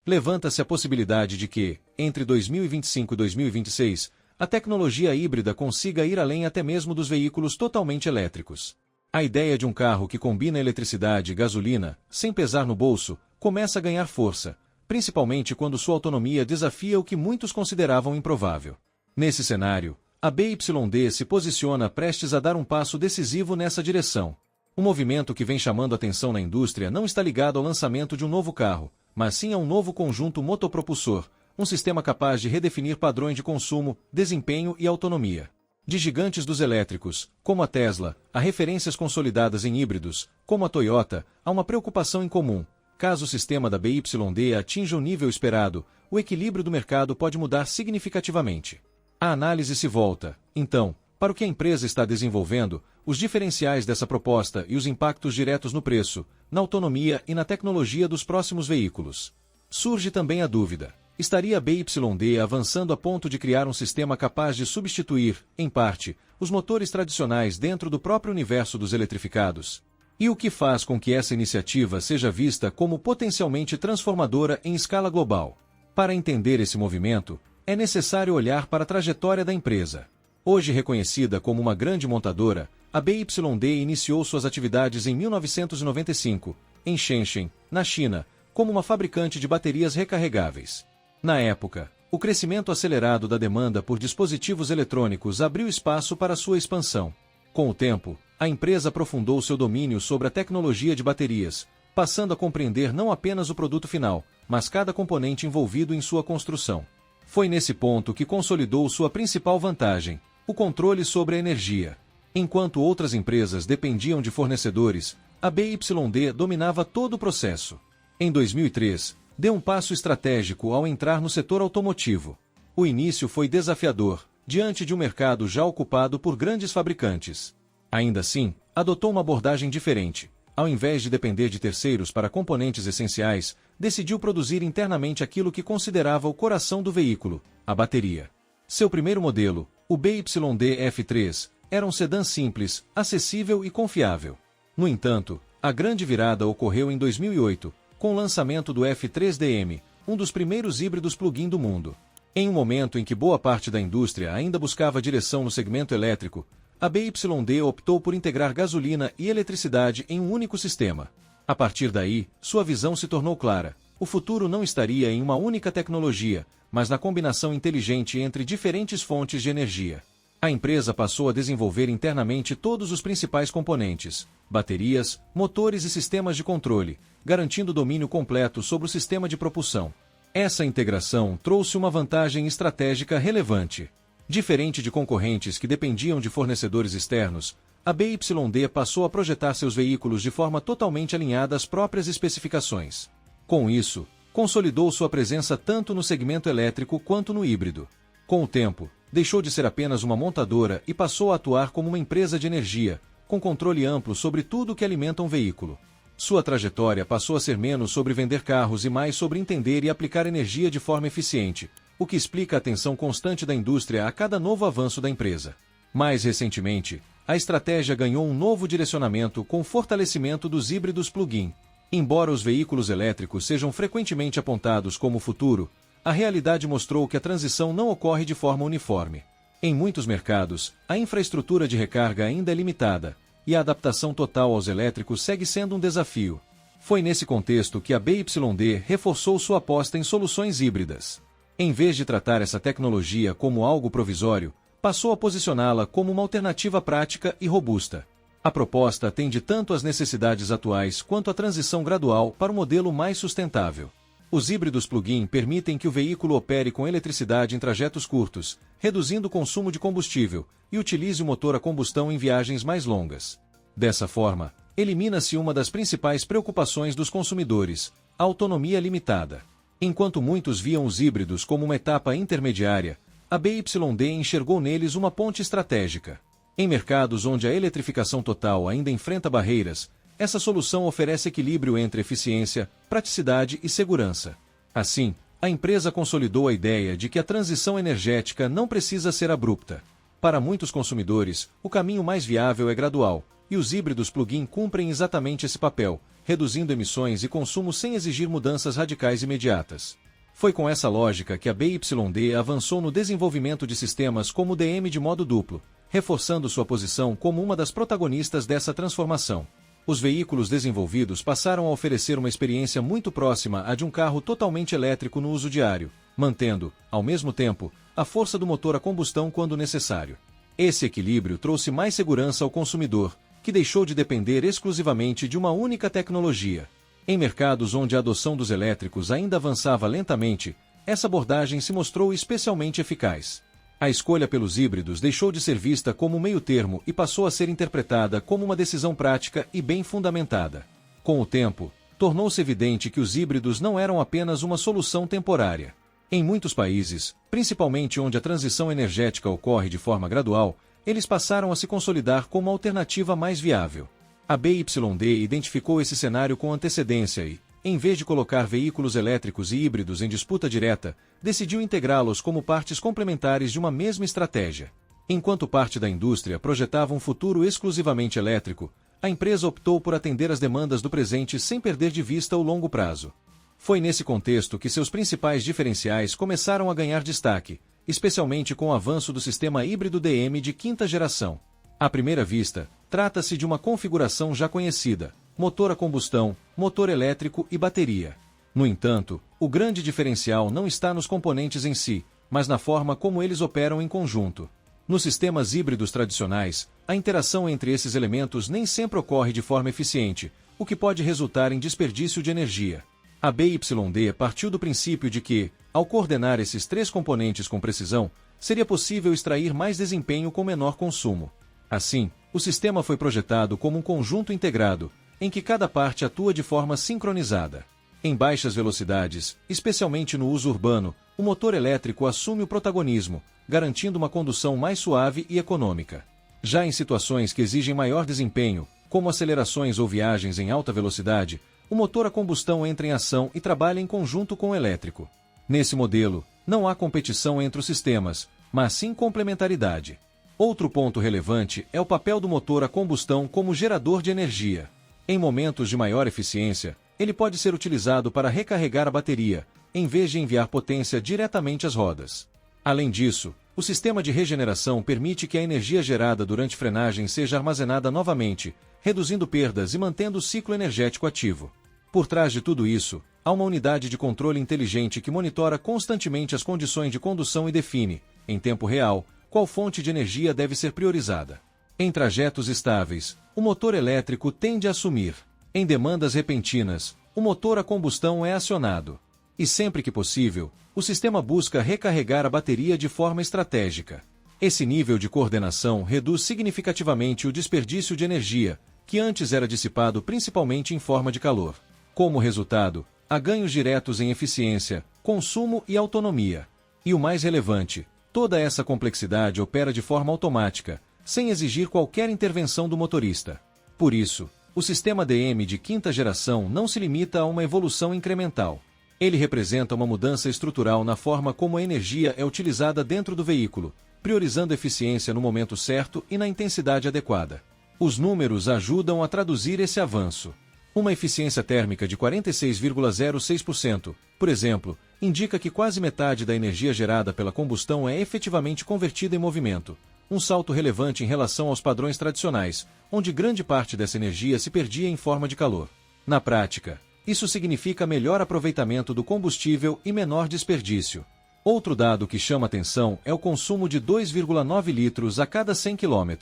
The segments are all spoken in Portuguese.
Levanta-se a possibilidade de que, entre 2025 e 2026, a tecnologia híbrida consiga ir além até mesmo dos veículos totalmente elétricos. A ideia de um carro que combina eletricidade e gasolina, sem pesar no bolso, começa a ganhar força, principalmente quando sua autonomia desafia o que muitos consideravam improvável. Nesse cenário, a BYD se posiciona prestes a dar um passo decisivo nessa direção. O movimento que vem chamando atenção na indústria não está ligado ao lançamento de um novo carro, mas sim a um novo conjunto motopropulsor, um sistema capaz de redefinir padrões de consumo, desempenho e autonomia. De gigantes dos elétricos, como a Tesla, a referências consolidadas em híbridos, como a Toyota, há uma preocupação em comum. Caso o sistema da BYD atinja o nível esperado, o equilíbrio do mercado pode mudar significativamente. A análise se volta, então, para o que a empresa está desenvolvendo, os diferenciais dessa proposta e os impactos diretos no preço, na autonomia e na tecnologia dos próximos veículos. Surge também a dúvida: estaria a BYD avançando a ponto de criar um sistema capaz de substituir, em parte, os motores tradicionais dentro do próprio universo dos eletrificados? E o que faz com que essa iniciativa seja vista como potencialmente transformadora em escala global? Para entender esse movimento, é necessário olhar para a trajetória da empresa. Hoje reconhecida como uma grande montadora, a BYD iniciou suas atividades em 1995, em Shenzhen, na China, como uma fabricante de baterias recarregáveis. Na época, o crescimento acelerado da demanda por dispositivos eletrônicos abriu espaço para sua expansão. Com o tempo, a empresa aprofundou seu domínio sobre a tecnologia de baterias, passando a compreender não apenas o produto final, mas cada componente envolvido em sua construção. Foi nesse ponto que consolidou sua principal vantagem: o controle sobre a energia. Enquanto outras empresas dependiam de fornecedores, a BYD dominava todo o processo. Em 2003, deu um passo estratégico ao entrar no setor automotivo. O início foi desafiador, diante de um mercado já ocupado por grandes fabricantes. Ainda assim, adotou uma abordagem diferente. Ao invés de depender de terceiros para componentes essenciais, decidiu produzir internamente aquilo que considerava o coração do veículo: a bateria. Seu primeiro modelo, o BYD F3, era um sedã simples, acessível e confiável. No entanto, a grande virada ocorreu em 2008, com o lançamento do F3DM, um dos primeiros híbridos plug-in do mundo. Em um momento em que boa parte da indústria ainda buscava direção no segmento elétrico, a BYD optou por integrar gasolina e eletricidade em um único sistema. A partir daí, sua visão se tornou clara: o futuro não estaria em uma única tecnologia, mas na combinação inteligente entre diferentes fontes de energia. A empresa passou a desenvolver internamente todos os principais componentes: baterias, motores e sistemas de controle, garantindo domínio completo sobre o sistema de propulsão. Essa integração trouxe uma vantagem estratégica relevante. Diferente de concorrentes que dependiam de fornecedores externos, a BYD passou a projetar seus veículos de forma totalmente alinhada às próprias especificações. Com isso, consolidou sua presença tanto no segmento elétrico quanto no híbrido. Com o tempo, deixou de ser apenas uma montadora e passou a atuar como uma empresa de energia, com controle amplo sobre tudo que alimenta um veículo. Sua trajetória passou a ser menos sobre vender carros e mais sobre entender e aplicar energia de forma eficiente, o que explica a atenção constante da indústria a cada novo avanço da empresa. Mais recentemente, a estratégia ganhou um novo direcionamento com o fortalecimento dos híbridos plug-in. Embora os veículos elétricos sejam frequentemente apontados como o futuro, a realidade mostrou que a transição não ocorre de forma uniforme. Em muitos mercados, a infraestrutura de recarga ainda é limitada, e a adaptação total aos elétricos segue sendo um desafio. Foi nesse contexto que a BYD reforçou sua aposta em soluções híbridas. Em vez de tratar essa tecnologia como algo provisório, passou a posicioná-la como uma alternativa prática e robusta. A proposta atende tanto às necessidades atuais quanto à transição gradual para um modelo mais sustentável. Os híbridos plug-in permitem que o veículo opere com eletricidade em trajetos curtos, reduzindo o consumo de combustível, e utilize o motor a combustão em viagens mais longas. Dessa forma, elimina-se uma das principais preocupações dos consumidores: a autonomia limitada. Enquanto muitos viam os híbridos como uma etapa intermediária, a BYD enxergou neles uma ponte estratégica. Em mercados onde a eletrificação total ainda enfrenta barreiras, essa solução oferece equilíbrio entre eficiência, praticidade e segurança. Assim, a empresa consolidou a ideia de que a transição energética não precisa ser abrupta. Para muitos consumidores, o caminho mais viável é gradual, e os híbridos plug-in cumprem exatamente esse papel, reduzindo emissões e consumo sem exigir mudanças radicais imediatas. Foi com essa lógica que a BYD avançou no desenvolvimento de sistemas como o DM de modo duplo, reforçando sua posição como uma das protagonistas dessa transformação. Os veículos desenvolvidos passaram a oferecer uma experiência muito próxima à de um carro totalmente elétrico no uso diário, mantendo, ao mesmo tempo, a força do motor a combustão quando necessário. Esse equilíbrio trouxe mais segurança ao consumidor, que deixou de depender exclusivamente de uma única tecnologia. Em mercados onde a adoção dos elétricos ainda avançava lentamente, essa abordagem se mostrou especialmente eficaz. A escolha pelos híbridos deixou de ser vista como meio-termo e passou a ser interpretada como uma decisão prática e bem fundamentada. Com o tempo, tornou-se evidente que os híbridos não eram apenas uma solução temporária. Em muitos países, principalmente onde a transição energética ocorre de forma gradual, eles passaram a se consolidar como a alternativa mais viável. A BYD identificou esse cenário com antecedência e, em vez de colocar veículos elétricos e híbridos em disputa direta, decidiu integrá-los como partes complementares de uma mesma estratégia. Enquanto parte da indústria projetava um futuro exclusivamente elétrico, a empresa optou por atender às demandas do presente sem perder de vista o longo prazo. Foi nesse contexto que seus principais diferenciais começaram a ganhar destaque, especialmente com o avanço do sistema híbrido DM de quinta geração. À primeira vista, trata-se de uma configuração já conhecida: motor a combustão, motor elétrico e bateria. No entanto, o grande diferencial não está nos componentes em si, mas na forma como eles operam em conjunto. Nos sistemas híbridos tradicionais, a interação entre esses elementos nem sempre ocorre de forma eficiente, o que pode resultar em desperdício de energia. A BYD partiu do princípio de que, ao coordenar esses três componentes com precisão, seria possível extrair mais desempenho com menor consumo. Assim, o sistema foi projetado como um conjunto integrado, em que cada parte atua de forma sincronizada. Em baixas velocidades, especialmente no uso urbano, o motor elétrico assume o protagonismo, garantindo uma condução mais suave e econômica. Já em situações que exigem maior desempenho, como acelerações ou viagens em alta velocidade, o motor a combustão entra em ação e trabalha em conjunto com o elétrico. Nesse modelo, não há competição entre os sistemas, mas sim complementaridade. Outro ponto relevante é o papel do motor a combustão como gerador de energia. Em momentos de maior eficiência, ele pode ser utilizado para recarregar a bateria, em vez de enviar potência diretamente às rodas. Além disso, o sistema de regeneração permite que a energia gerada durante frenagem seja armazenada novamente, reduzindo perdas e mantendo o ciclo energético ativo. Por trás de tudo isso, há uma unidade de controle inteligente que monitora constantemente as condições de condução e define, em tempo real, qual fonte de energia deve ser priorizada. Em trajetos estáveis, o motor elétrico tende a assumir. Em demandas repentinas, o motor a combustão é acionado. E sempre que possível, o sistema busca recarregar a bateria de forma estratégica. Esse nível de coordenação reduz significativamente o desperdício de energia, que antes era dissipado principalmente em forma de calor. Como resultado, há ganhos diretos em eficiência, consumo e autonomia. E o mais relevante, toda essa complexidade opera de forma automática, sem exigir qualquer intervenção do motorista. Por isso, o sistema DM de quinta geração não se limita a uma evolução incremental. Ele representa uma mudança estrutural na forma como a energia é utilizada dentro do veículo, priorizando eficiência no momento certo e na intensidade adequada. Os números ajudam a traduzir esse avanço. Uma eficiência térmica de 46,06%, por exemplo, indica que quase metade da energia gerada pela combustão é efetivamente convertida em movimento, um salto relevante em relação aos padrões tradicionais, onde grande parte dessa energia se perdia em forma de calor. Na prática, isso significa melhor aproveitamento do combustível e menor desperdício. Outro dado que chama atenção é o consumo de 2,9 litros a cada 100 km.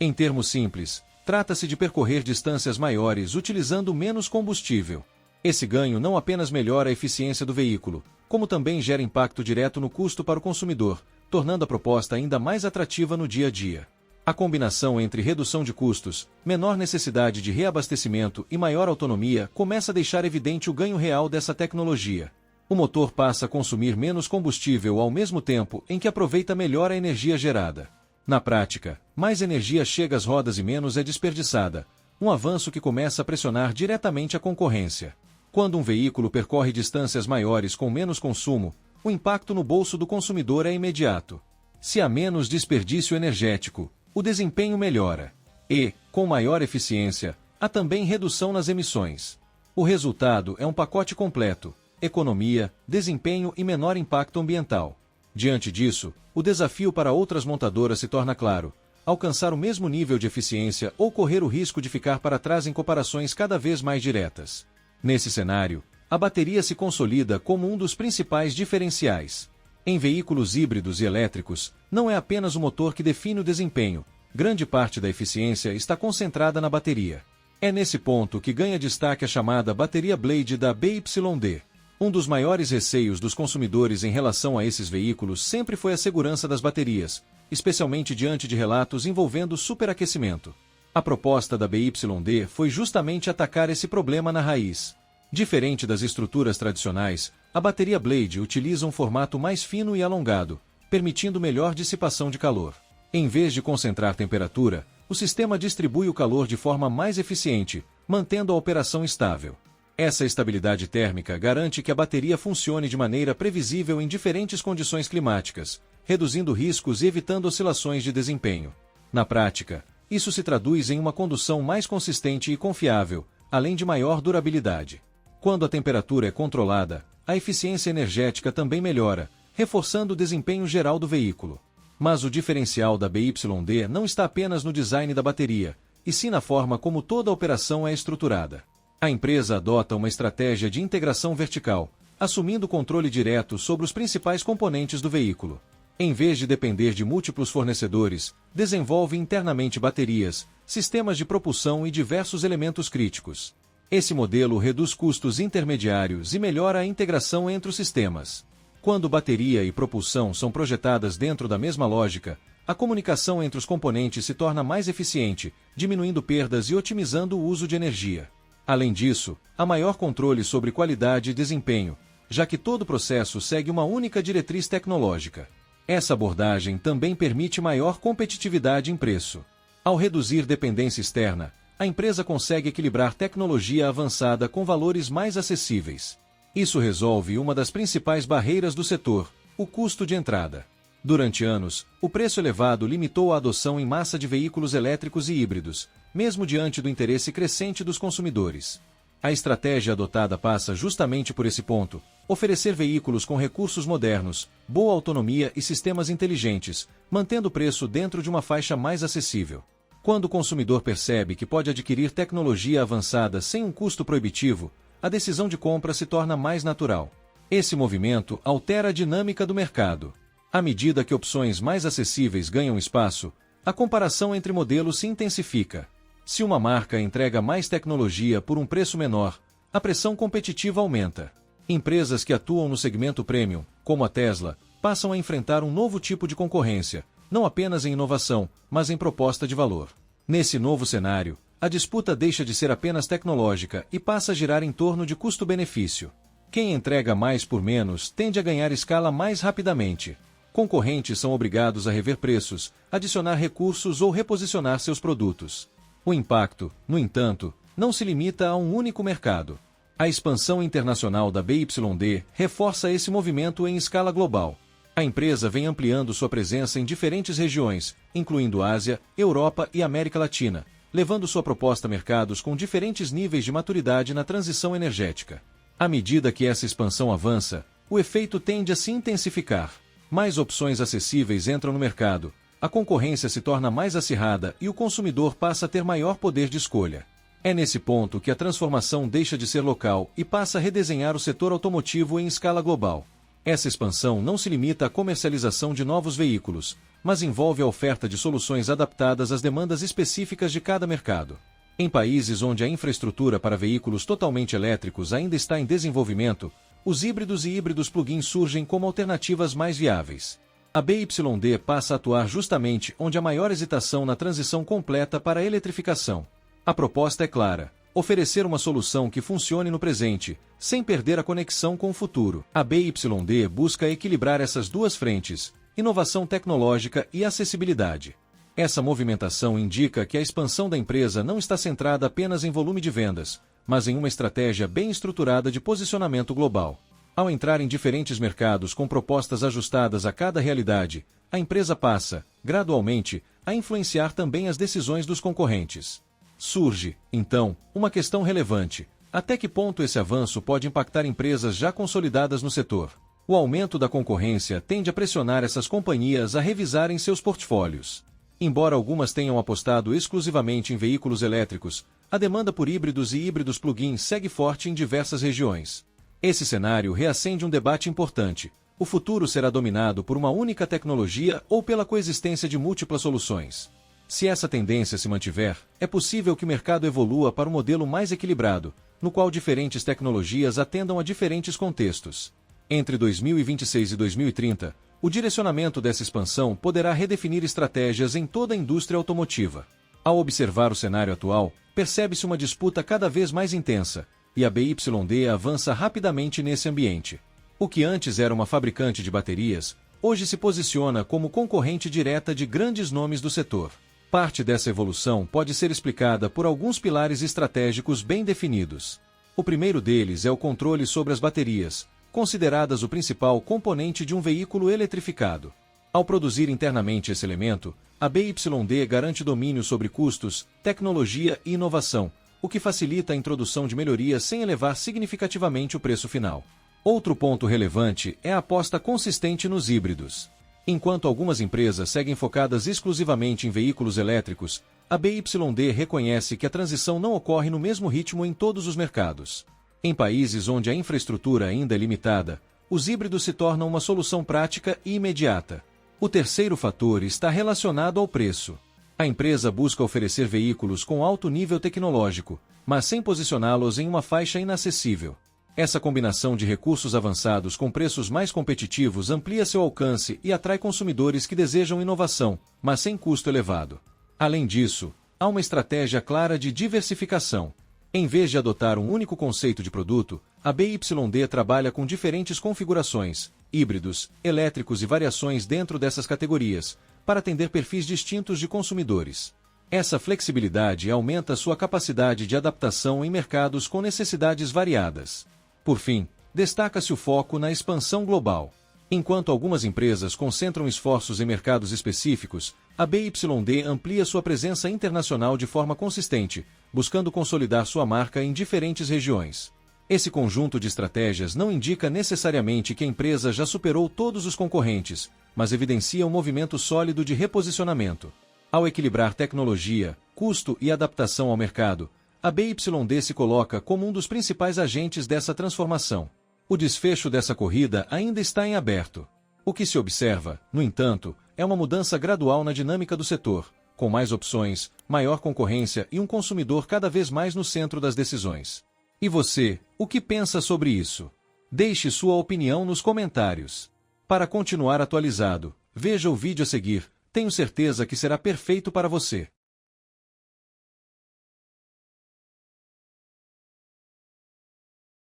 Em termos simples, trata-se de percorrer distâncias maiores utilizando menos combustível. Esse ganho não apenas melhora a eficiência do veículo, como também gera impacto direto no custo para o consumidor, tornando a proposta ainda mais atrativa no dia a dia. A combinação entre redução de custos, menor necessidade de reabastecimento e maior autonomia começa a deixar evidente o ganho real dessa tecnologia. O motor passa a consumir menos combustível ao mesmo tempo em que aproveita melhor a energia gerada. Na prática, mais energia chega às rodas e menos é desperdiçada, um avanço que começa a pressionar diretamente a concorrência. Quando um veículo percorre distâncias maiores com menos consumo, o impacto no bolso do consumidor é imediato. Se há menos desperdício energético, o desempenho melhora. E, com maior eficiência, há também redução nas emissões. O resultado é um pacote completo: economia, desempenho e menor impacto ambiental. Diante disso, o desafio para outras montadoras se torna claro: alcançar o mesmo nível de eficiência ou correr o risco de ficar para trás em comparações cada vez mais diretas. Nesse cenário, a bateria se consolida como um dos principais diferenciais. Em veículos híbridos e elétricos, não é apenas o motor que define o desempenho, grande parte da eficiência está concentrada na bateria. É nesse ponto que ganha destaque a chamada bateria Blade da BYD. Um dos maiores receios dos consumidores em relação a esses veículos sempre foi a segurança das baterias, especialmente diante de relatos envolvendo superaquecimento. A proposta da BYD foi justamente atacar esse problema na raiz. Diferente das estruturas tradicionais, a bateria Blade utiliza um formato mais fino e alongado, permitindo melhor dissipação de calor. Em vez de concentrar temperatura, o sistema distribui o calor de forma mais eficiente, mantendo a operação estável. Essa estabilidade térmica garante que a bateria funcione de maneira previsível em diferentes condições climáticas, reduzindo riscos e evitando oscilações de desempenho. Na prática, isso se traduz em uma condução mais consistente e confiável, além de maior durabilidade. Quando a temperatura é controlada, a eficiência energética também melhora, reforçando o desempenho geral do veículo. Mas o diferencial da BYD não está apenas no design da bateria, e sim na forma como toda a operação é estruturada. A empresa adota uma estratégia de integração vertical, assumindo controle direto sobre os principais componentes do veículo. Em vez de depender de múltiplos fornecedores, desenvolve internamente baterias, sistemas de propulsão e diversos elementos críticos. Esse modelo reduz custos intermediários e melhora a integração entre os sistemas. Quando bateria e propulsão são projetadas dentro da mesma lógica, a comunicação entre os componentes se torna mais eficiente, diminuindo perdas e otimizando o uso de energia. Além disso, há maior controle sobre qualidade e desempenho, já que todo o processo segue uma única diretriz tecnológica. Essa abordagem também permite maior competitividade em preço. Ao reduzir dependência externa, a empresa consegue equilibrar tecnologia avançada com valores mais acessíveis. Isso resolve uma das principais barreiras do setor: o custo de entrada. Durante anos, o preço elevado limitou a adoção em massa de veículos elétricos e híbridos, mesmo diante do interesse crescente dos consumidores. A estratégia adotada passa justamente por esse ponto: oferecer veículos com recursos modernos, boa autonomia e sistemas inteligentes, mantendo o preço dentro de uma faixa mais acessível. Quando o consumidor percebe que pode adquirir tecnologia avançada sem um custo proibitivo, a decisão de compra se torna mais natural. Esse movimento altera a dinâmica do mercado. À medida que opções mais acessíveis ganham espaço, a comparação entre modelos se intensifica. Se uma marca entrega mais tecnologia por um preço menor, a pressão competitiva aumenta. Empresas que atuam no segmento premium, como a Tesla, passam a enfrentar um novo tipo de concorrência, não apenas em inovação, mas em proposta de valor. Nesse novo cenário, a disputa deixa de ser apenas tecnológica e passa a girar em torno de custo-benefício. Quem entrega mais por menos tende a ganhar escala mais rapidamente. Concorrentes são obrigados a rever preços, adicionar recursos ou reposicionar seus produtos. O impacto, no entanto, não se limita a um único mercado. A expansão internacional da BYD reforça esse movimento em escala global. A empresa vem ampliando sua presença em diferentes regiões, incluindo Ásia, Europa e América Latina, levando sua proposta a mercados com diferentes níveis de maturidade na transição energética. À medida que essa expansão avança, o efeito tende a se intensificar. Mais opções acessíveis entram no mercado, a concorrência se torna mais acirrada e o consumidor passa a ter maior poder de escolha. É nesse ponto que a transformação deixa de ser local e passa a redesenhar o setor automotivo em escala global. Essa expansão não se limita à comercialização de novos veículos, mas envolve a oferta de soluções adaptadas às demandas específicas de cada mercado. Em países onde a infraestrutura para veículos totalmente elétricos ainda está em desenvolvimento, os híbridos e híbridos plug-in surgem como alternativas mais viáveis. A BYD passa a atuar justamente onde há maior hesitação na transição completa para a eletrificação. A proposta é clara: oferecer uma solução que funcione no presente, sem perder a conexão com o futuro. A BYD busca equilibrar essas duas frentes: inovação tecnológica e acessibilidade. Essa movimentação indica que a expansão da empresa não está centrada apenas em volume de vendas, mas em uma estratégia bem estruturada de posicionamento global. Ao entrar em diferentes mercados com propostas ajustadas a cada realidade, a empresa passa, gradualmente, a influenciar também as decisões dos concorrentes. Surge, então, uma questão relevante: até que ponto esse avanço pode impactar empresas já consolidadas no setor? O aumento da concorrência tende a pressionar essas companhias a revisarem seus portfólios. Embora algumas tenham apostado exclusivamente em veículos elétricos, a demanda por híbridos e híbridos plug-in segue forte em diversas regiões. Esse cenário reacende um debate importante: o futuro será dominado por uma única tecnologia ou pela coexistência de múltiplas soluções? Se essa tendência se mantiver, é possível que o mercado evolua para um modelo mais equilibrado, no qual diferentes tecnologias atendam a diferentes contextos. Entre 2026 e 2030, o direcionamento dessa expansão poderá redefinir estratégias em toda a indústria automotiva. Ao observar o cenário atual, percebe-se uma disputa cada vez mais intensa, e a BYD avança rapidamente nesse ambiente. O que antes era uma fabricante de baterias, hoje se posiciona como concorrente direta de grandes nomes do setor. Parte dessa evolução pode ser explicada por alguns pilares estratégicos bem definidos. O primeiro deles é o controle sobre as baterias, consideradas o principal componente de um veículo eletrificado. Ao produzir internamente esse elemento, a BYD garante domínio sobre custos, tecnologia e inovação, o que facilita a introdução de melhorias sem elevar significativamente o preço final. Outro ponto relevante é a aposta consistente nos híbridos. Enquanto algumas empresas seguem focadas exclusivamente em veículos elétricos, a BYD reconhece que a transição não ocorre no mesmo ritmo em todos os mercados. Em países onde a infraestrutura ainda é limitada, os híbridos se tornam uma solução prática e imediata. O terceiro fator está relacionado ao preço. A empresa busca oferecer veículos com alto nível tecnológico, mas sem posicioná-los em uma faixa inacessível. Essa combinação de recursos avançados com preços mais competitivos amplia seu alcance e atrai consumidores que desejam inovação, mas sem custo elevado. Além disso, há uma estratégia clara de diversificação. Em vez de adotar um único conceito de produto, a BYD trabalha com diferentes configurações, híbridos, elétricos e variações dentro dessas categorias, para atender perfis distintos de consumidores. Essa flexibilidade aumenta sua capacidade de adaptação em mercados com necessidades variadas. Por fim, destaca-se o foco na expansão global. Enquanto algumas empresas concentram esforços em mercados específicos, a BYD amplia sua presença internacional de forma consistente, buscando consolidar sua marca em diferentes regiões. Esse conjunto de estratégias não indica necessariamente que a empresa já superou todos os concorrentes, mas evidencia um movimento sólido de reposicionamento. Ao equilibrar tecnologia, custo e adaptação ao mercado, a BYD se coloca como um dos principais agentes dessa transformação. O desfecho dessa corrida ainda está em aberto. O que se observa, no entanto, é uma mudança gradual na dinâmica do setor, com mais opções, maior concorrência e um consumidor cada vez mais no centro das decisões. E você, o que pensa sobre isso? Deixe sua opinião nos comentários. Para continuar atualizado, veja o vídeo a seguir, tenho certeza que será perfeito para você.